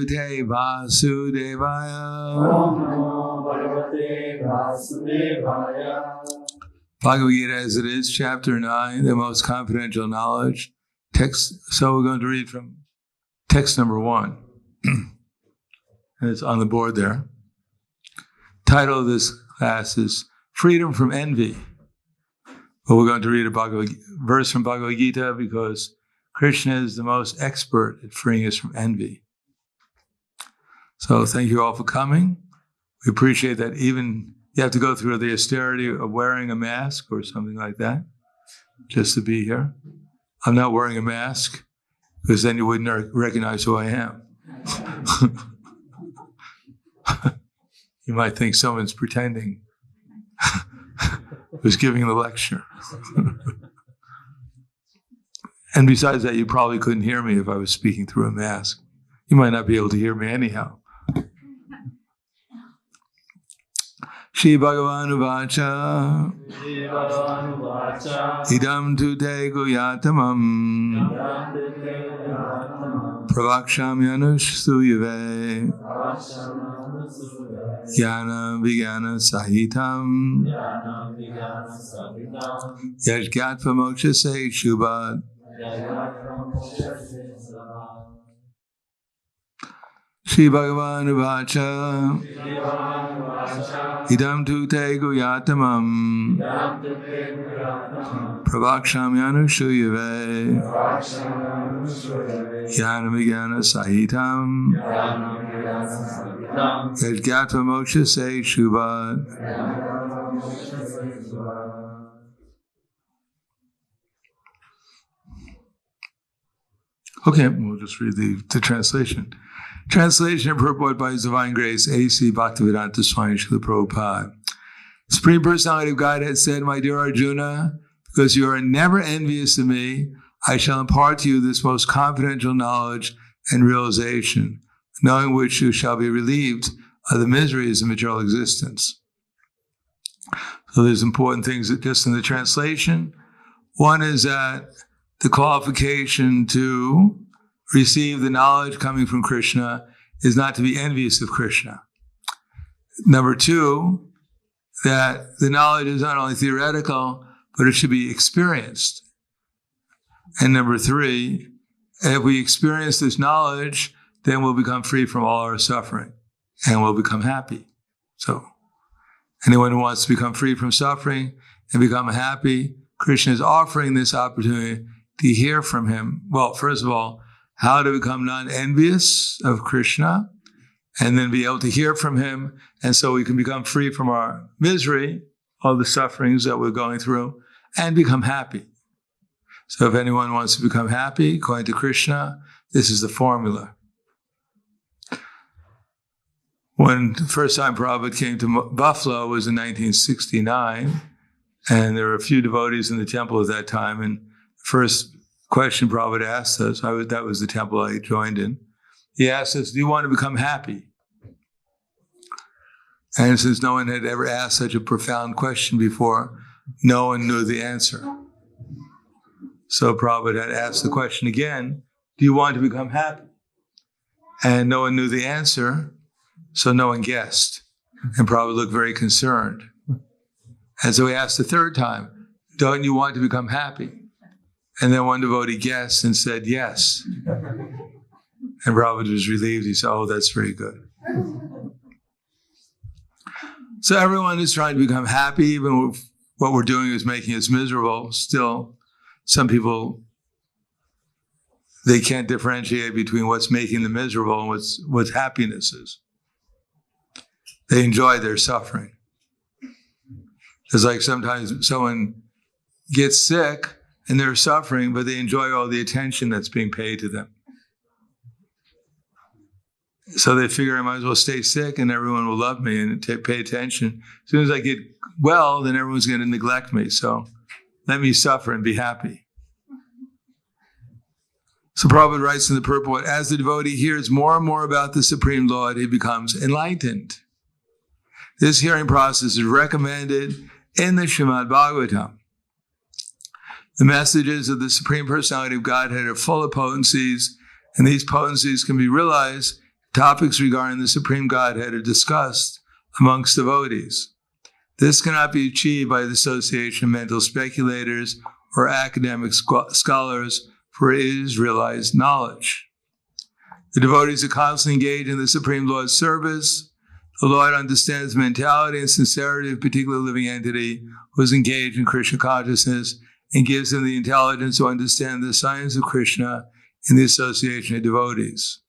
Bhagavate Vasudevaya. Om Namo Bhagavate Vasudevaya. Bhagavad Gita as it is, chapter 9, the most confidential knowledge. Text. So we're going to read from text number 1. And it's on the board there. Title of this class is Freedom from Envy. But we're going to read a verse from Bhagavad Gita because Krishna is the most expert at freeing us from envy. So thank you all for coming. We appreciate that even you have to go through the austerity of wearing a mask or something like that just to be here. I'm not wearing a mask because then you wouldn't recognize who I am. You might think someone's pretending who's giving the lecture. And besides that, you probably couldn't hear me if I was speaking through a mask. You might not be able to hear me anyhow. Shri Bhagavanu Vacha Idam tu te guyatamam Pravaksham Yanushsuyave Jnana Vijnana Sahitam Yajgatva Moksha Se Shubhat Shri Bhagavanu Vacha Idam tu te guyatamam Pravaksham Yanushsuyave Jnana Vijnana Sahitam Yajgatva Moksha Se Shubhat. Okay, we'll just read the translation. Translation and purport by His Divine Grace, A.C. Bhaktivedanta Swami Srila Prabhupada. Supreme Personality of Godhead said, My dear Arjuna, because you are never envious of me, I shall impart to you this most confidential knowledge and realization, knowing which you shall be relieved of the miseries of material existence. So there's important things that just in the translation. One is that the qualification to receive the knowledge coming from Krishna is not to be envious of Krishna. Number 2, that the knowledge is not only theoretical, but it should be experienced. And number 3, if we experience this knowledge, then we'll become free from all our suffering and we'll become happy. So anyone who wants to become free from suffering and become happy, Krishna is offering this opportunity to hear from him. Well, first of all, how to become non-envious of Krishna, and then be able to hear from him, and so we can become free from our misery, all the sufferings that we're going through, and become happy. So if anyone wants to become happy, according to Krishna, this is the formula. When the first time Prabhupada came to Buffalo was in 1969, and there were a few devotees in the temple at that time, and the first question Prabhupada asked us, that was the temple I joined in, he asked us, do you want to become happy? And since no one had ever asked such a profound question before, no one knew the answer. So Prabhupada had asked the question again, do you want to become happy? And no one knew the answer, so no one guessed. And Prabhupada looked very concerned. And so he asked the third time, don't you want to become happy? And then one devotee guessed and said yes. And Prabhupada was relieved. He said, oh, that's very good. So everyone is trying to become happy, even if what we're doing is making us miserable. Still, some people, they can't differentiate between what's making them miserable and what happiness is. They enjoy their suffering. It's like sometimes someone gets sick and they're suffering, but they enjoy all the attention that's being paid to them. So they figure I might as well stay sick and everyone will love me and pay attention. As soon as I get well, then everyone's going to neglect me. So let me suffer and be happy. So Prabhupada writes in the purport, as the devotee hears more and more about the Supreme Lord, he becomes enlightened. This hearing process is recommended in the Srimad Bhagavatam. The messages of the Supreme Personality of Godhead are full of potencies, and these potencies can be realized if topics regarding the Supreme Godhead are discussed amongst devotees. This cannot be achieved by the association of mental speculators or academic scholars, for it is realized knowledge. The devotees are constantly engaged in the Supreme Lord's service. The Lord understands the mentality and sincerity of a particular living entity who is engaged in Krishna consciousness and gives them the intelligence to understand the science of Krishna in the association of devotees.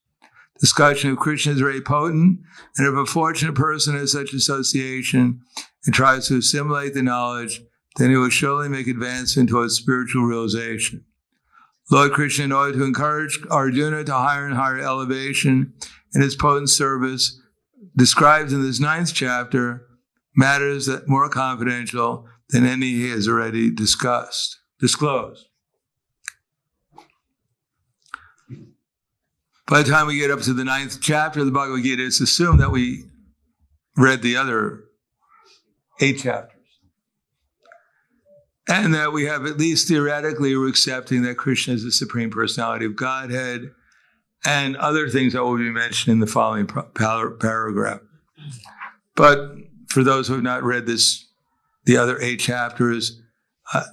Discussion of Krishna is very potent, and if a fortunate person has such association and tries to assimilate the knowledge, then he will surely make advancement towards spiritual realization. Lord Krishna, in order to encourage Arjuna to higher and higher elevation in his potent service, describes in this 9th chapter matters that more confidential than any he has already disclosed. By the time we get up to the 9th chapter of the Bhagavad Gita, it's assumed that we read the other 8 chapters. And that we have, at least theoretically, we're accepting that Krishna is the Supreme Personality of Godhead, and other things that will be mentioned in the following paragraph. But for those who have not read the other 8 chapters,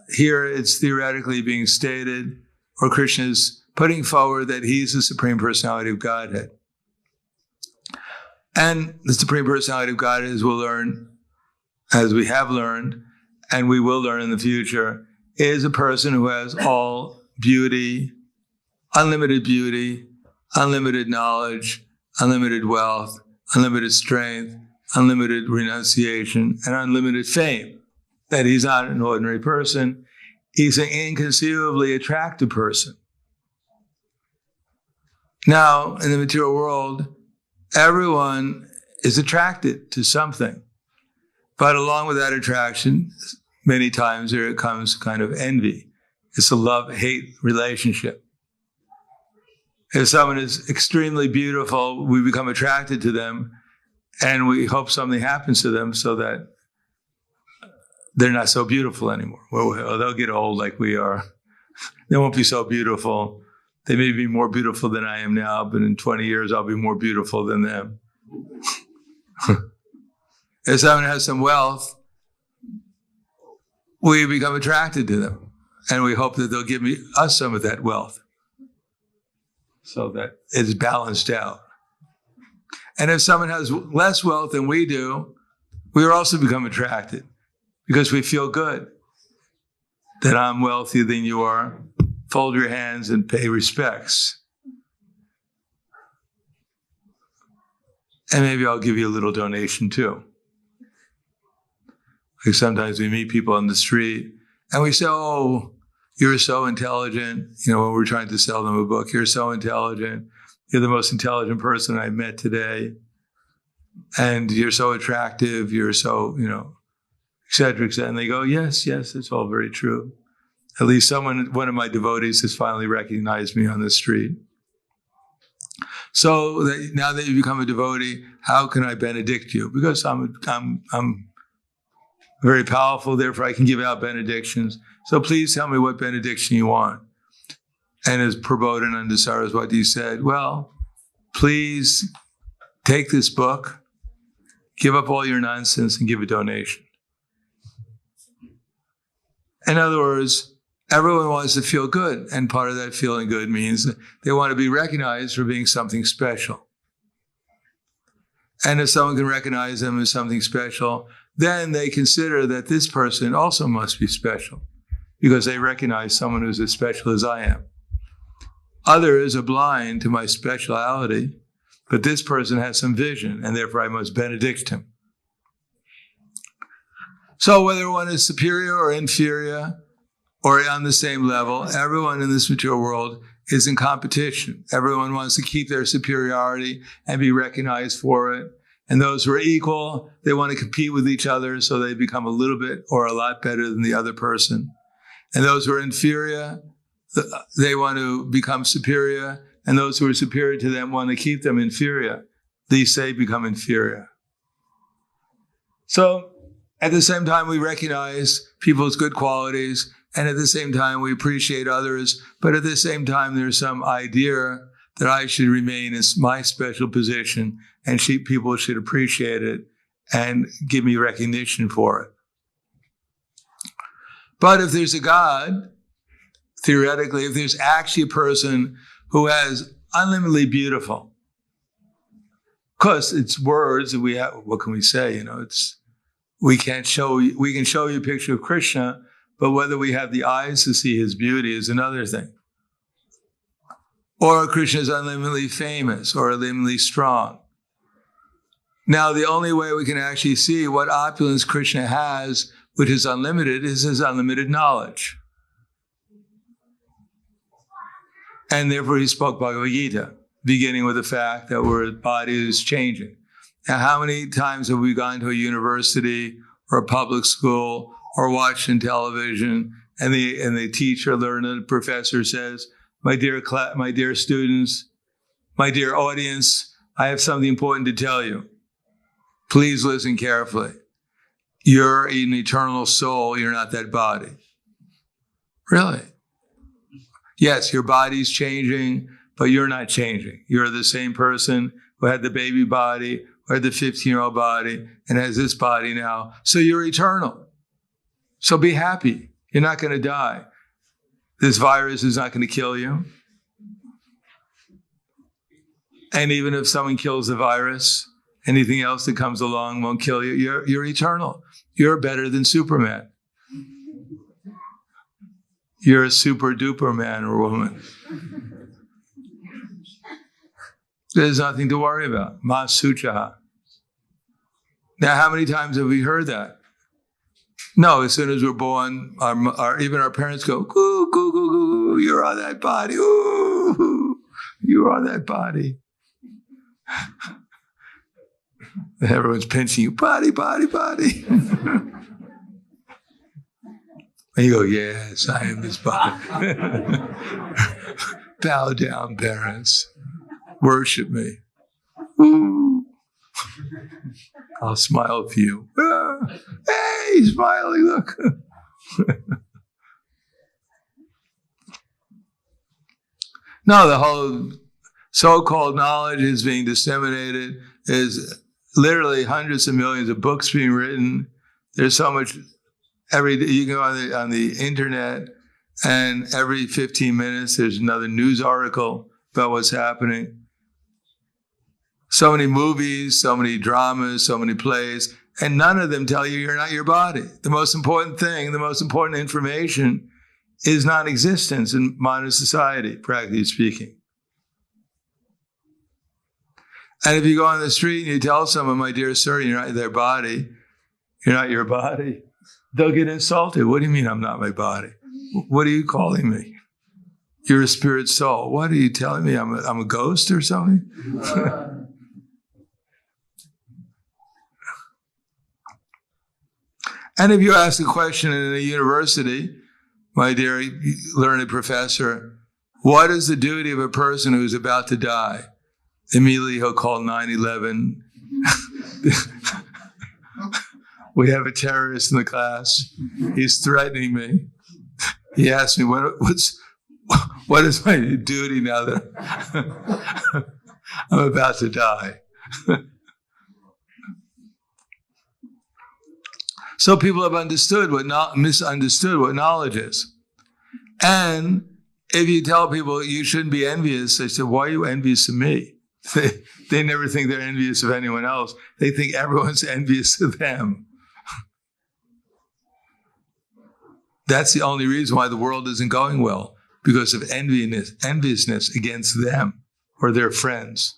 here it's theoretically being stated, or Krishna is putting forward that he's the Supreme Personality of Godhead. And the Supreme Personality of Godhead, as we'll learn, as we have learned, and we will learn in the future, is a person who has all beauty, unlimited knowledge, unlimited wealth, unlimited strength, unlimited renunciation, and unlimited fame. That he's not an ordinary person. He's an inconceivably attractive person. Now, in the material world, everyone is attracted to something. But along with that attraction, many times there comes kind of envy. It's a love-hate relationship. If someone is extremely beautiful, we become attracted to them, and we hope something happens to them so that they're not so beautiful anymore. Well, they'll get old like we are. They won't be so beautiful. They may be more beautiful than I am now, but in 20 years, I'll be more beautiful than them. If someone has some wealth, we become attracted to them, and we hope that they'll give us some of that wealth so that it's balanced out. And if someone has less wealth than we do, we also become attracted because we feel good that I'm wealthier than you are. Fold your hands and pay respects. And maybe I'll give you a little donation too. Like sometimes we meet people on the street and we say, oh, you're so intelligent. You know, when we're trying to sell them a book, you're so intelligent. You're the most intelligent person I met today. And you're so attractive. You're so, et cetera, et cetera. And they go, yes, it's all very true. At least one of my devotees has finally recognized me on the street. So now that you become a devotee, how can I benedict you? Because I'm very powerful, therefore I can give out benedictions. So please tell me what benediction you want. And as Prahladananda Swami said, well, please take this book, give up all your nonsense, and give a donation. In other words, everyone wants to feel good, and part of that feeling good means that they want to be recognized for being something special. And if someone can recognize them as something special, then they consider that this person also must be special because they recognize someone who's as special as I am. Others are blind to my speciality, but this person has some vision, and therefore I must benedict him. So whether one is superior or inferior or on the same level, everyone in this material world is in competition. Everyone wants to keep their superiority and be recognized for it. And those who are equal, they want to compete with each other so they become a little bit or a lot better than the other person. And those who are inferior, they want to become superior. And those who are superior to them want to keep them inferior. These they become inferior. So at the same time, we recognize people's good qualities. And at the same time, we appreciate others. But at the same time, there's some idea that I should remain in my special position, and people should appreciate it and give me recognition for it. But if there's a God, theoretically, if there's actually a person who is unlimitedly beautiful, of course, it's words that we have. What can we say? We can show you a picture of Krishna, but whether we have the eyes to see his beauty is another thing. Or Krishna is unlimitedly famous or unlimitedly strong. Now, the only way we can actually see what opulence Krishna has, which is unlimited, is his unlimited knowledge. And therefore he spoke Bhagavad Gita, beginning with the fact that our body is changing. Now, how many times have we gone to a university or a public school or watched on television, and the teacher, learned professor says, my dear students, my dear audience, I have something important to tell you. Please listen carefully. You're an eternal soul. You're not that body. Really? Yes, your body's changing, but you're not changing. You're the same person who had the baby body, who had the 15-year-old body, and has this body now. So you're eternal. So be happy. You're not going to die. This virus is not going to kill you. And even if someone kills the virus, anything else that comes along won't kill you. You're eternal. You're better than Superman. You're a super duper man or woman. There's nothing to worry about. Ma suchaha. Now, how many times have we heard that? No, as soon as we're born, even our parents go, goo, goo, goo, goo, you're on that body. Ooh, you're on that body. Everyone's pinching you, body, body, body. And you go, yes, I am this body. Bow down, parents. Worship me. Ooh. I'll smile for you. Hey, he's smiling, look. No, the whole so-called knowledge is being disseminated. There's literally hundreds of millions of books being written. There's so much every day. You can go on the internet, and every 15 minutes there's another news article about what's happening. So many movies, so many dramas, so many plays, and none of them tell you you're not your body. The most important thing, the most important information is non-existence in modern society, practically speaking. And if you go on the street and you tell someone, my dear sir, you're not their body, you're not your body, they'll get insulted. What do you mean I'm not my body? What are you calling me? You're a spirit soul. What are you telling me? I'm a ghost or something? And if you ask a question in a university, my dear learned professor, what is the duty of a person who's about to die? Immediately he'll call 9/11. We have a terrorist in the class. He's threatening me. He asked me, what is my duty now that I'm about to die? So people have misunderstood what knowledge is. And if you tell people you shouldn't be envious, they say, why are you envious of me? They never think they're envious of anyone else. They think everyone's envious of them. That's the only reason why the world isn't going well, because of enviousness against them or their friends.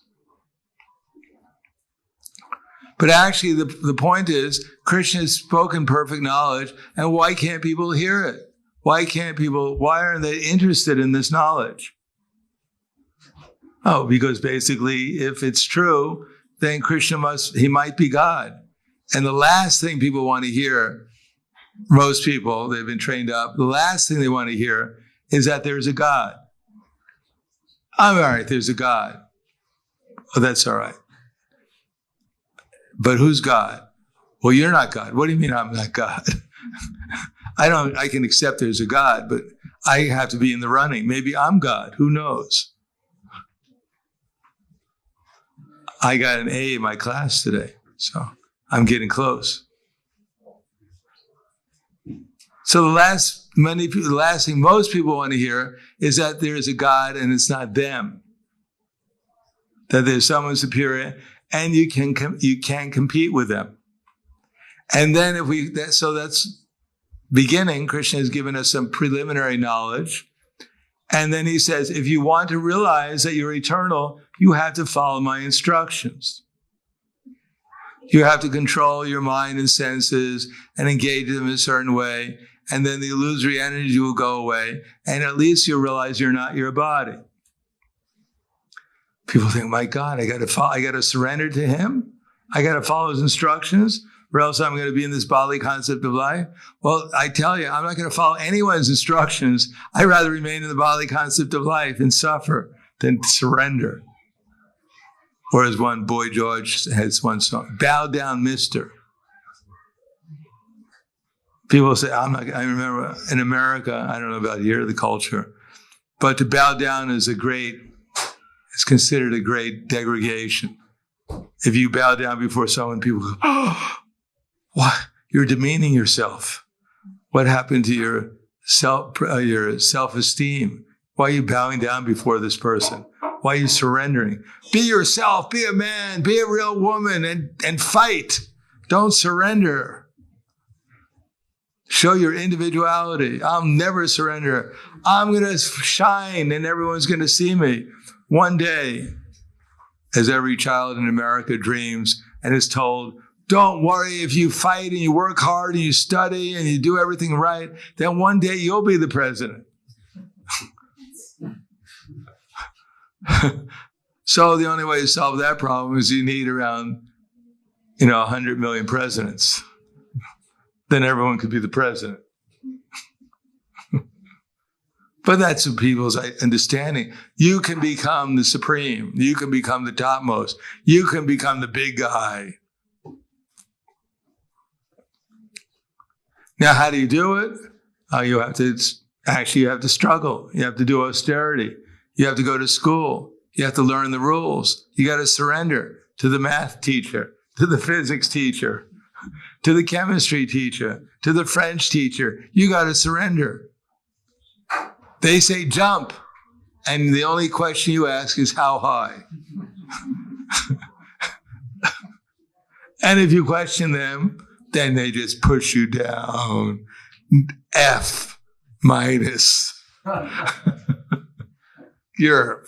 But actually, the point is, Krishna has spoken perfect knowledge, and why can't people hear it? Why aren't they interested in this knowledge? Oh, because basically, if it's true, then Krishna might be God. And the last thing people want to hear, most people, they've been trained up, the last thing they want to hear is that there's a God. I'm all right, there's a God. Oh, that's all right. But who's God? Well, you're not God. What do you mean I'm not God? I can accept there's a God, but I have to be in the running. Maybe I'm God. Who knows? I got an A in my class today, so I'm getting close. So the last thing most people want to hear is that there is a God and it's not them. That there's someone superior and you can't compete with them. And then so that's beginning. Krishna has given us some preliminary knowledge. And then he says, if you want to realize that you're eternal, you have to follow my instructions. You have to control your mind and senses and engage them in a certain way. And then the illusory energy will go away. And at least you'll realize you're not your body. People think, my God, I got to surrender to him. I got to follow his instructions, or else I'm going to be in this bodily concept of life. Well, I tell you, I'm not going to follow anyone's instructions. I'd rather remain in the bodily concept of life and suffer than surrender. Or as one Boy George has one song, bow down, mister. People say, I remember in America, I don't know about here, the culture, but to bow down is it's considered a great degradation. If you bow down before someone, people go, oh, what? You're demeaning yourself. What happened to your self-esteem? Why are you bowing down before this person? Why are you surrendering? Be yourself, be a man, be a real woman, and fight. Don't surrender. Show your individuality. I'll never surrender. I'm going to shine and everyone's going to see me. One day, as every child in America dreams and is told, don't worry, if you fight and you work hard and you study and you do everything right, then one day you'll be the president. So the only way to solve that problem is you need around, 100 million presidents. Then everyone could be the president. But that's people's understanding. You can become the supreme. You can become the topmost. You can become the big guy. Now, how do you do it? You have to struggle. You have to do austerity. You have to go to school. You have to learn the rules. You got to surrender to the math teacher, to the physics teacher, to the chemistry teacher, to the French teacher. You got to surrender. They say jump, and the only question you ask is how high. And if you question them, then they just push you down. F minus. You're,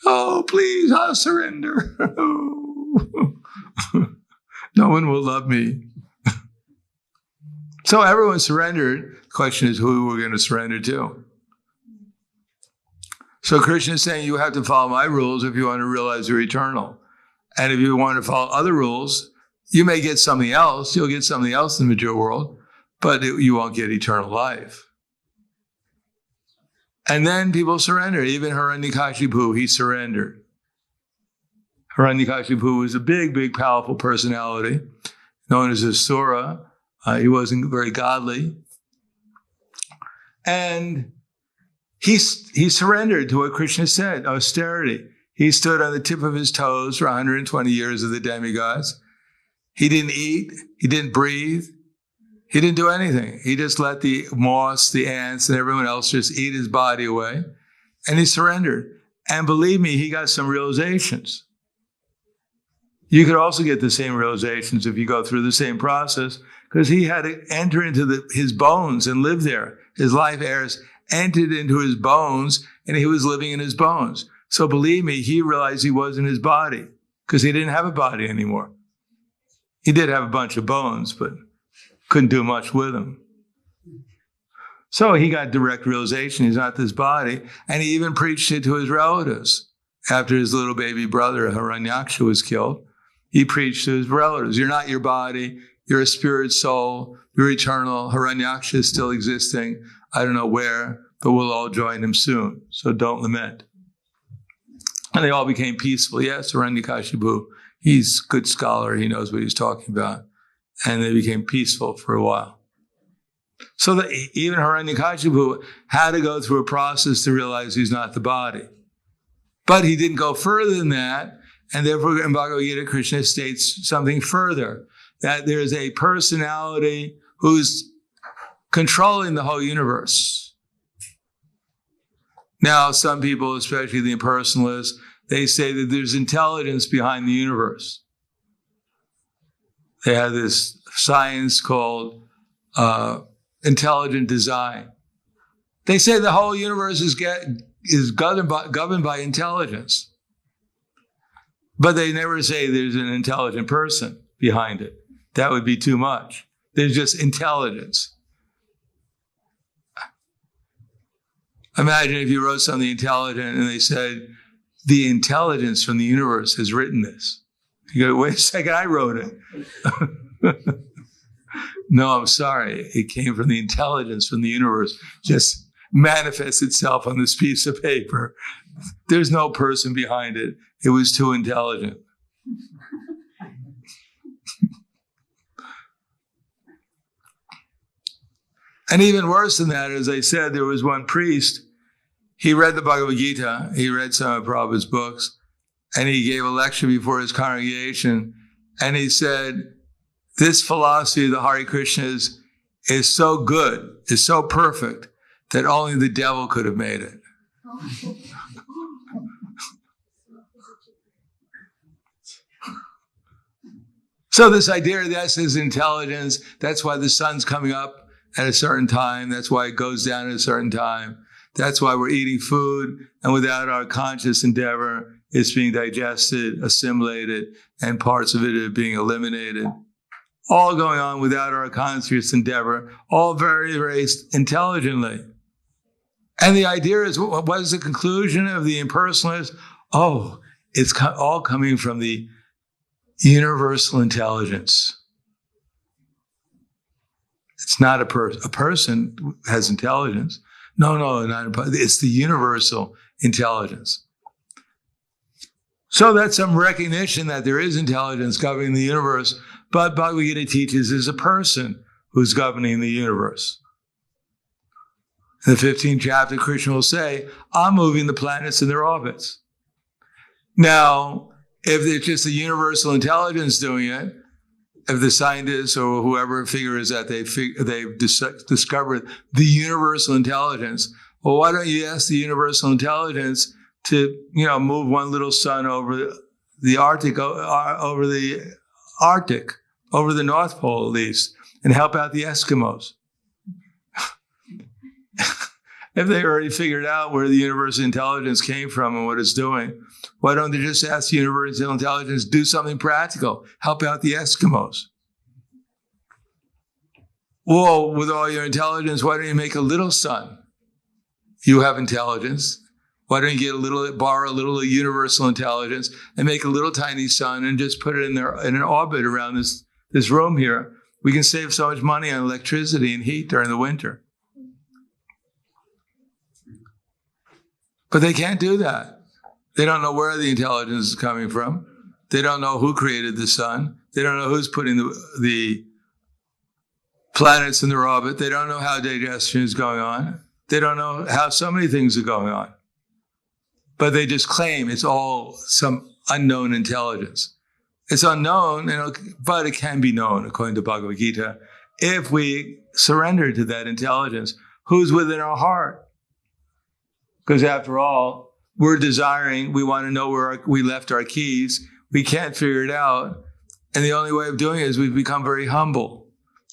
oh, please, I'll surrender. No one will love me. So everyone surrendered. The question is who we're going to surrender to. So Krishna is saying you have to follow my rules if you want to realize you're eternal. And if you want to follow other rules, you may get something else. You'll get something else in the material world, but you won't get eternal life. And then people surrender. Even Hiranyakashipu, he surrendered. Hiranyakashipu was a big, big, powerful personality, known as a Sura. He wasn't very godly. And he surrendered to what Krishna said, austerity. He stood on the tip of his toes for 120 years of the demigods. He didn't eat. He didn't breathe. He didn't do anything. He just let the moths, the ants, and everyone else just eat his body away. And he surrendered. And believe me, he got some realizations. You could also get the same realizations if you go through the same process, because he had to enter into his bones and live there. His life heirs entered into his bones, and he was living in his bones. So believe me, he realized he wasn't his body, because he didn't have a body anymore. He did have a bunch of bones, but couldn't do much with them. So he got direct realization he's not this body, and he even preached it to his relatives. After his little baby brother, Hiranyaksha, was killed, he preached to his relatives, you're not your body, you're a spirit soul, you're eternal, Hiranyaksha is still existing, I don't know where, but we'll all join him soon, so don't lament. And they all became peaceful. Yes, Hiranyakashipu, he's a good scholar, he knows what he's talking about. And they became peaceful for a while. So that even Hiranyakashipu had to go through a process to realize he's not the body. But he didn't go further than that. And therefore, in Bhagavad Gita, Krishna states something further, that there's a personality who's controlling the whole universe. Now, some people, especially the impersonalists, they say that there's intelligence behind the universe. They have this science called intelligent design. They say the whole universe is governed by intelligence. But they never say there's an intelligent person behind it. That would be too much. There's just intelligence. Imagine if you wrote something intelligent and they said, the intelligence from the universe has written this. You go, wait a second, I wrote it. No, I'm sorry. It came from the intelligence from the universe. Just manifests itself on this piece of paper. There's no person behind it. It was too intelligent. And even worse than that, as I said, there was one priest. He read the Bhagavad Gita. He read some of Prabhupada's books. And he gave a lecture before his congregation. And he said, this philosophy of the Hare Krishnas is so good, is so perfect, that only the devil could have made it. So this idea of this is intelligence. That's why the sun's coming up at a certain time. That's why it goes down at a certain time. That's why we're eating food. And without our conscious endeavor, it's being digested, assimilated, and parts of it are being eliminated. All going on without our conscious endeavor, all very, very intelligently. And the idea is, what is the conclusion of the impersonalist? Oh, it's all coming from the universal intelligence. It's not a person. A person has intelligence. No, not a person. It's the universal intelligence. So that's some recognition that there is intelligence governing the universe, but Bhagavad Gita teaches there's a person who's governing the universe. In the 15th chapter, Krishna will say, I'm moving the planets in their orbits. Now, if it's just the universal intelligence doing it, if the scientists or whoever figures that they've discovered the universal intelligence, well, why don't you ask the universal intelligence to, move one little sun over the Arctic, over the North Pole at least, and help out the Eskimos? If they already figured out where the universal intelligence came from and what it's doing, why don't they just ask the universal intelligence to do something practical, help out the Eskimos? Well, with all your intelligence, why don't you make a little sun? You have intelligence. Why don't you borrow a little universal intelligence and make a little tiny sun and just put it in an orbit around this room here? We can save so much money on electricity and heat during the winter. But they can't do that. They don't know where the intelligence is coming from. They don't know who created the sun. They don't know who's putting the planets in their orbit. They don't know how digestion is going on. They don't know how so many things are going on. But they just claim it's all some unknown intelligence. It's unknown, but it can be known, according to Bhagavad Gita, if we surrender to that intelligence, who's within our heart. Because after all, we're desiring, we want to know where we left our keys. We can't figure it out. And the only way of doing it is we become very humble.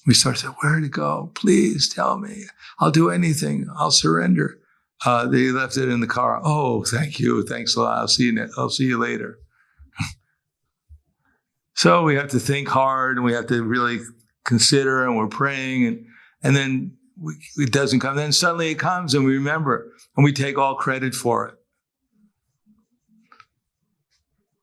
We start saying, where to go? Please tell me. I'll do anything. I'll surrender. They left it in the car. Oh, thank you. Thanks a lot. I'll see you later. So we have to think hard and we have to really consider, and we're praying, and then it doesn't come. Then suddenly it comes and we remember and we take all credit for it.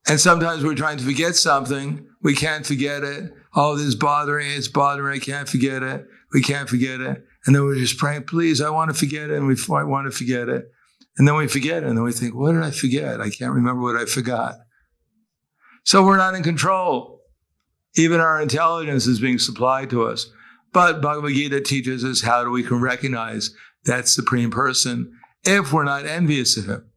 And sometimes we're trying to forget something. We can't forget it. Oh, this is bothering. It's bothering. I can't forget it. We can't forget it. And then we're just praying, please, I want to forget it. And we want to forget it. And then we forget it. And then we think, what did I forget? I can't remember what I forgot. So we're not in control. Even our intelligence is being supplied to us. But Bhagavad Gita teaches us how we can recognize that Supreme Person if we're not envious of him.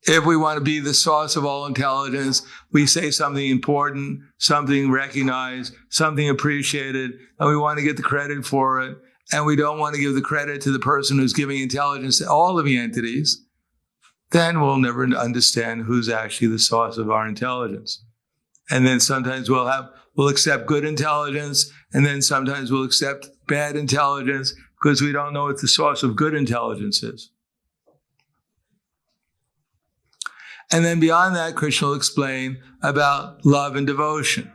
If we want to be the source of all intelligence, we say something important, something recognized, something appreciated, and we want to get the credit for it. And we don't want to give the credit to the person who's giving intelligence to all living entities. Then we'll never understand who's actually the source of our intelligence. And then sometimes we'll accept good intelligence, and then sometimes we'll accept bad intelligence because we don't know what the source of good intelligence is. And then beyond that, Krishna will explain about love and devotion.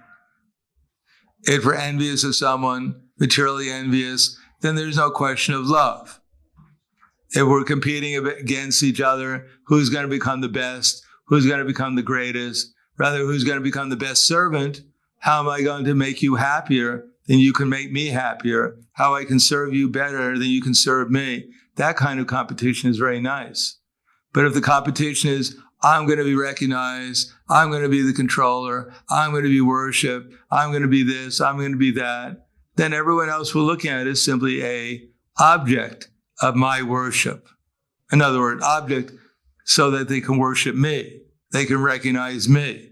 If we're envious of someone, materially envious, then there's no question of love. If we're competing against each other, who's going to become the best, who's going to become the greatest, rather who's going to become the best servant, how am I going to make you happier than you can make me happier, how I can serve you better than you can serve me. That kind of competition is very nice. But if the competition is, I'm going to be recognized, I'm going to be the controller, I'm going to be worshipped, I'm going to be this, I'm going to be that, then everyone else will look at it as simply a object of my worship. In other words, object so that they can worship me, they can recognize me.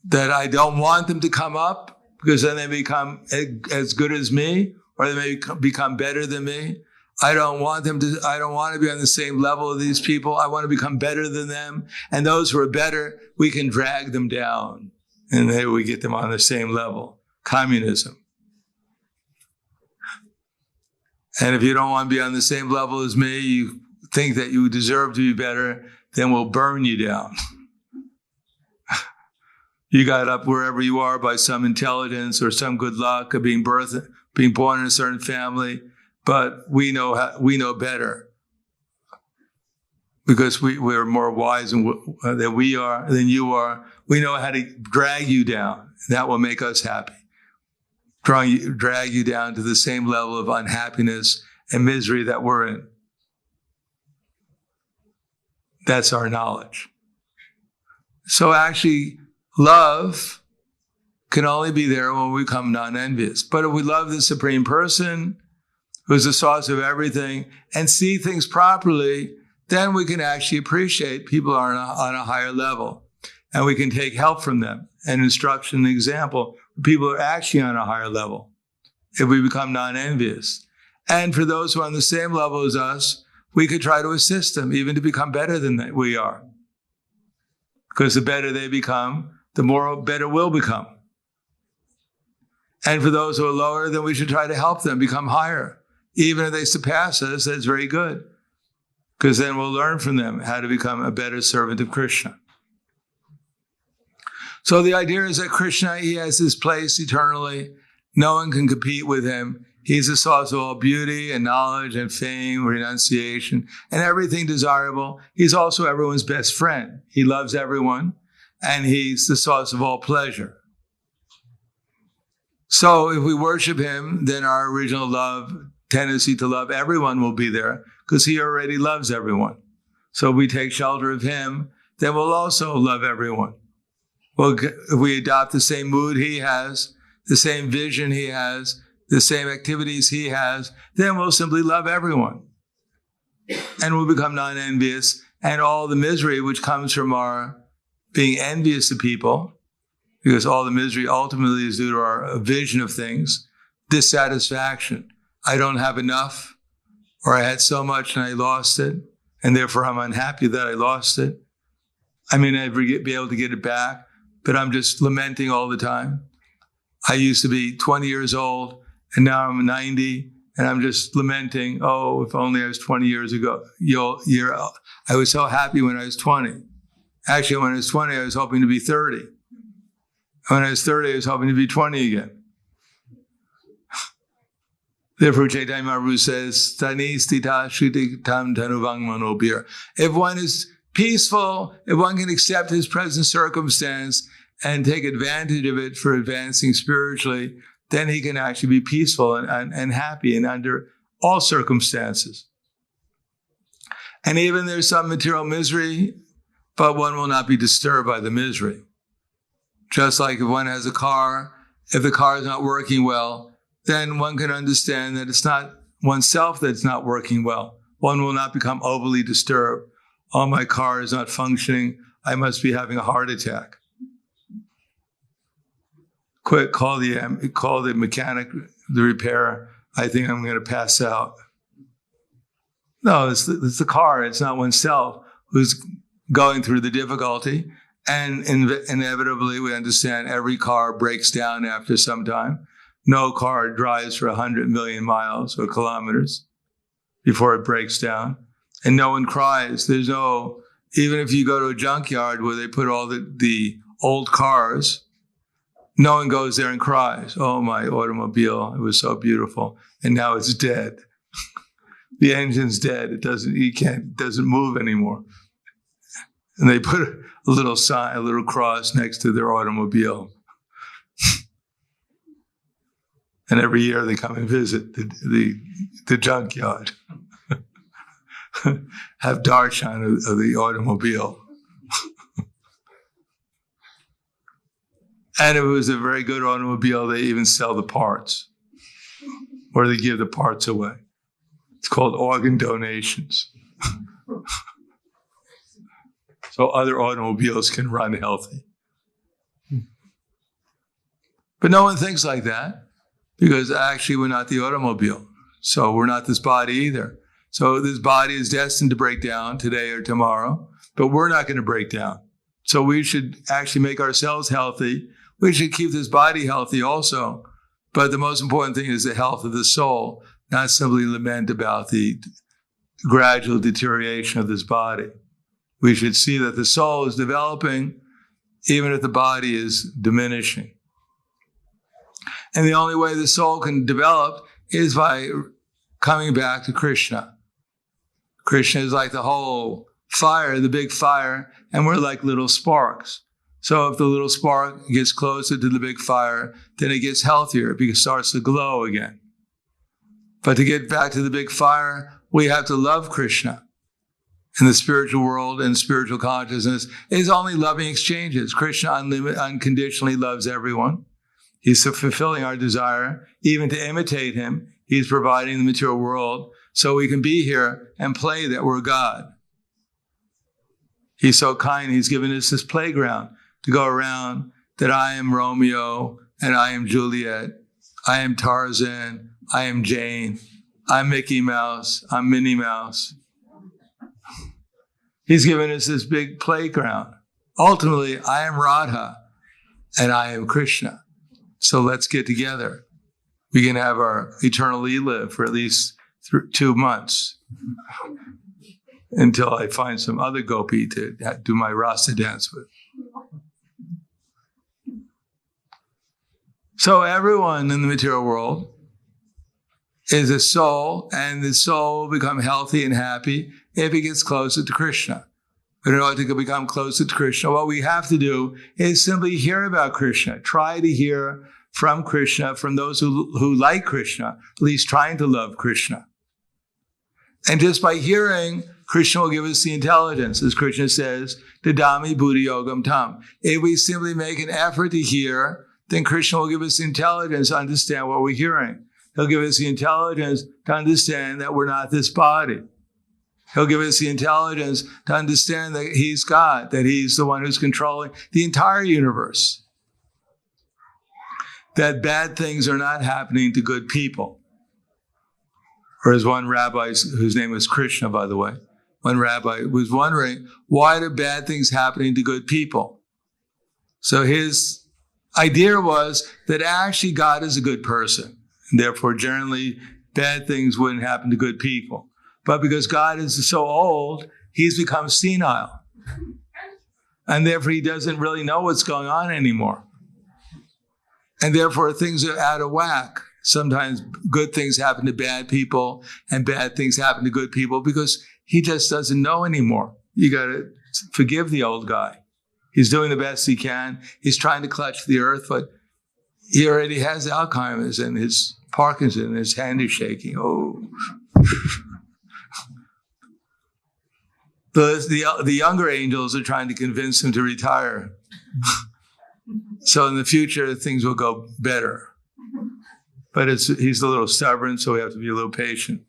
That I don't want them to come up because then they become as good as me, or they may become better than me. I don't want to be on the same level of these people. I want to become better than them. And those who are better, we can drag them down. And then we get them on the same level. Communism. And if you don't want to be on the same level as me, you think that you deserve to be better, then we'll burn you down. You got up wherever you are by some intelligence or some good luck of being born in a certain family. But we know better because we're more wise than you are. We know how to drag you down. That will make us happy. Drag you down to the same level of unhappiness and misery that we're in. That's our knowledge. So actually, love can only be there when we become non-envious. But if we love the Supreme Person, who's the source of everything, and see things properly, then we can actually appreciate people are on a higher level. And we can take help from them and instruction and example. People are actually on a higher level if we become non-envious. And for those who are on the same level as us, we could try to assist them even to become better than we are. Because the better they become, the more better we'll become. And for those who are lower, then we should try to help them become higher. Even if they surpass us, that's very good. Because then we'll learn from them how to become a better servant of Krishna. So the idea is that Krishna, he has his place eternally. No one can compete with him. He's the source of all beauty and knowledge and fame, renunciation, and everything desirable. He's also everyone's best friend. He loves everyone, and he's the source of all pleasure. So if we worship him, then our original tendency to love everyone will be there because he already loves everyone. So if we take shelter of him, then we'll also love everyone. Well, if we adopt the same mood he has, the same vision he has, the same activities he has, then we'll simply love everyone. And we'll become non-envious, and all the misery which comes from our being envious of people, because all the misery ultimately is due to our vision of things, dissatisfaction. I don't have enough, or I had so much and I lost it, and therefore I'm unhappy that I lost it. I may never be able to get it back, but I'm just lamenting all the time. I used to be 20 years old, and now I'm 90, and I'm just lamenting, oh, if only I was 20 years ago. I was so happy when I was 20. Actually, when I was 20, I was hoping to be 30. When I was 30, I was hoping to be 20 again. Therefore, Chaitanya Mahaprabhu says, Tani stita shriti tam tanuvang manobir. If one is peaceful, if one can accept his present circumstance and take advantage of it for advancing spiritually, then he can actually be peaceful and happy and under all circumstances. And even there's some material misery, but one will not be disturbed by the misery. Just like if one has a car, if the car is not working well, then one can understand that it's not oneself that's not working well. One will not become overly disturbed. oh, my car is not functioning. I must be having a heart attack. Quick, call the mechanic, the repairer. I think I'm going to pass out. No, it's the car. It's not oneself who's going through the difficulty. And inevitably, we understand every car breaks down after some time. No car drives for 100 million miles or kilometers before it breaks down. And no one cries. Even if you go to a junkyard where they put all the old cars, no one goes there and cries, oh, my automobile, it was so beautiful. And now it's dead. The engine's dead. It doesn't move anymore. And they put a little sign, a little cross next to their automobile. And every year they come and visit the junkyard. Have darshan of the automobile. And if it was a very good automobile, they even sell the parts. Or they give the parts away. It's called organ donations. So other automobiles can run healthy. But no one thinks like that, because actually we're not the automobile. So we're not this body either. So this body is destined to break down today or tomorrow, but we're not going to break down. So we should actually make ourselves healthy. We should keep this body healthy also. But the most important thing is the health of the soul, not simply lament about the gradual deterioration of this body. We should see that the soul is developing, even if the body is diminishing. And the only way the soul can develop is by coming back to Krishna. Krishna is like the whole fire, the big fire, and we're like little sparks. So if the little spark gets closer to the big fire, then it gets healthier because it starts to glow again. But to get back to the big fire, we have to love Krishna. In the spiritual world and spiritual consciousness is only loving exchanges. Krishna unconditionally loves everyone. He's fulfilling our desire, even to imitate him. He's providing the material world so we can be here and play that we're God. He's so kind. He's given us this playground to go around that I am Romeo and I am Juliet. I am Tarzan. I am Jane. I'm Mickey Mouse. I'm Minnie Mouse. He's given us this big playground. Ultimately, I am Radha and I am Krishna. So let's get together. We can have our eternal Leela for at least 2 months until I find some other gopi to do my rasa dance with. So everyone in the material world is a soul, and the soul will become healthy and happy if it gets closer to Krishna. But in order to become closer to Krishna, what we have to do is simply hear about Krishna. Try to hear from Krishna, from those who like Krishna, at least trying to love Krishna. And just by hearing, Krishna will give us the intelligence. As Krishna says, Dadami Buddhi Yogam Tam. If we simply make an effort to hear, then Krishna will give us the intelligence to understand what we're hearing. He'll give us the intelligence to understand that we're not this body. He'll give us the intelligence to understand that he's God, that he's the one who's controlling the entire universe. That bad things are not happening to good people. Or as one rabbi, whose name was Krishna, by the way, one rabbi was wondering, why do bad things happening to good people? So his idea was that actually God is a good person. And therefore, generally, bad things wouldn't happen to good people. But because God is so old, he's become senile. And therefore, he doesn't really know what's going on anymore. And therefore, things are out of whack. Sometimes good things happen to bad people and bad things happen to good people because he just doesn't know anymore. You got to forgive the old guy. He's doing the best he can. He's trying to clutch the earth, but he already has Alzheimer's and his Parkinson and his hand is shaking. Oh. The younger angels are trying to convince him to retire. So in the future, things will go better. But he's a little stubborn, so we have to be a little patient.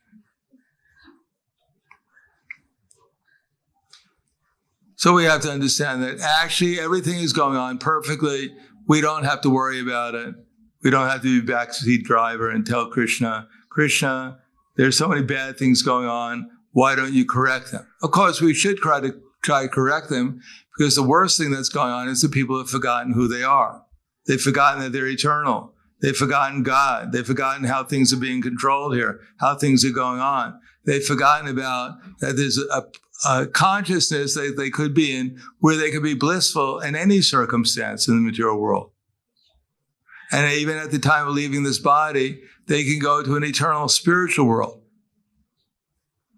So we have to understand that actually everything is going on perfectly. We don't have to worry about it. We don't have to be backseat driver and tell Krishna, Krishna, there's so many bad things going on. Why don't you correct them? Of course, we should try to correct them, because the worst thing that's going on is that people have forgotten who they are. They've forgotten that they're eternal. They've forgotten God. They've forgotten how things are being controlled here, how things are going on. They've forgotten about that there's a consciousness that they could be in where they could be blissful in any circumstance in the material world. And even at the time of leaving this body, they can go to an eternal spiritual world.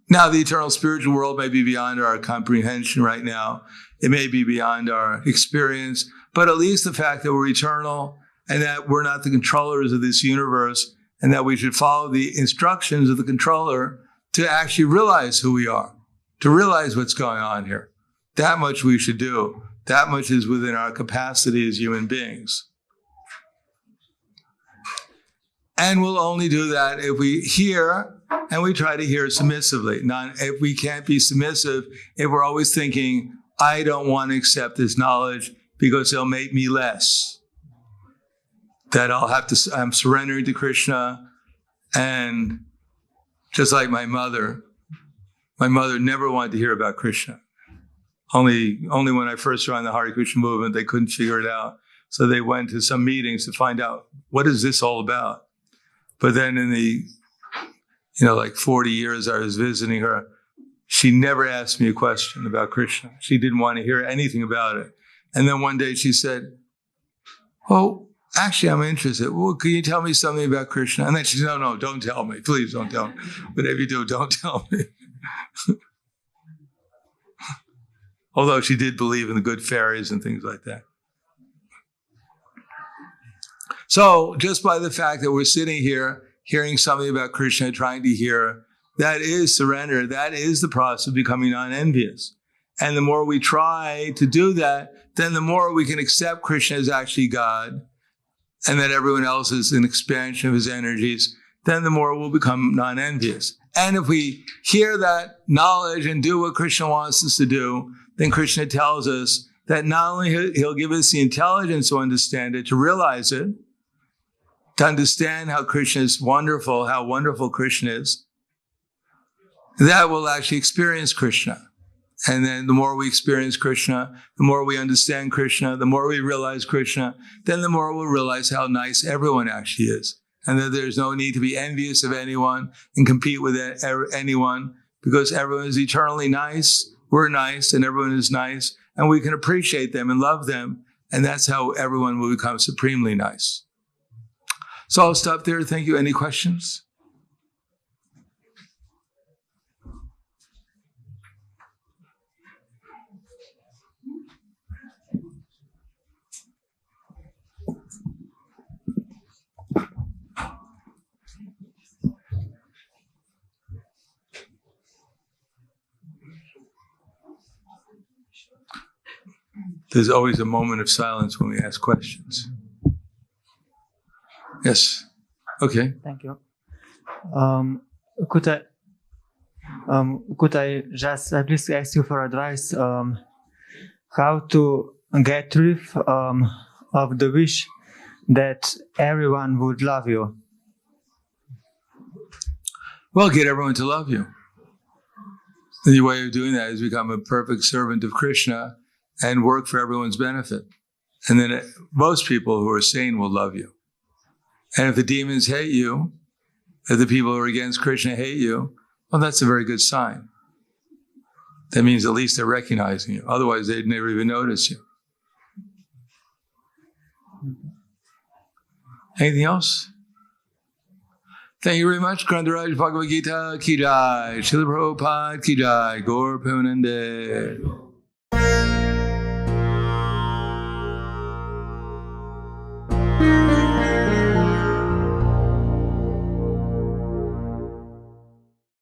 Now, the eternal spiritual world may be beyond our comprehension right now. It may be beyond our experience, but at least the fact that we're eternal and that we're not the controllers of this universe, and that we should follow the instructions of the controller to actually realize who we are, to realize what's going on here. That much we should do. That much is within our capacity as human beings. And we'll only do that if we hear, and we try to hear submissively. If we can't be submissive, if we're always thinking, I don't want to accept this knowledge because it'll make me less. That I'm surrendering to Krishna. And just like my mother never wanted to hear about Krishna. Only when I first joined the Hare Krishna movement, they couldn't figure it out. So they went to some meetings to find out, what is this all about? But then in the, 40 years I was visiting her, she never asked me a question about Krishna. She didn't want to hear anything about it. And then one day she said, oh, actually, I'm interested. Well, can you tell me something about Krishna? And then she said, no, don't tell me. Please don't tell me. Whatever you do, don't tell me. Although she did believe in the good fairies and things like that. So just by the fact that we're sitting here, hearing something about Krishna, trying to hear, that is surrender. That is the process of becoming non-envious. And the more we try to do that, then the more we can accept Krishna as actually God, and that everyone else is an expansion of his energies, then the more we'll become non-envious. And if we hear that knowledge and do what Krishna wants us to do, then Krishna tells us that not only he'll give us the intelligence to understand it, to realize it, to understand how Krishna is wonderful, how wonderful Krishna is, that we'll actually experience Krishna. And then the more we experience Krishna, the more we understand Krishna, the more we realize Krishna, then the more we'll realize how nice everyone actually is. And that there's no need to be envious of anyone and compete with anyone, because everyone is eternally nice, we're nice, and everyone is nice, and we can appreciate them and love them. And that's how everyone will become supremely nice. So I'll stop there. Thank you. Any questions? There's always a moment of silence when we ask questions. Yes. Okay. Thank you. Could I just please ask you for advice? How to get rid of the wish that everyone would love you? Well, get everyone to love you. The way of doing that is become a perfect servant of Krishna and work for everyone's benefit. And then most people who are sane will love you. And if the demons hate you, if the people who are against Krishna hate you, well, that's a very good sign. That means at least they're recognizing you. Otherwise, they'd never even notice you. Anything else? Thank you very much. Grandaraj Bhagavad Gita ki jai. Srila Prabhupada ki jai. Gaur Premanande.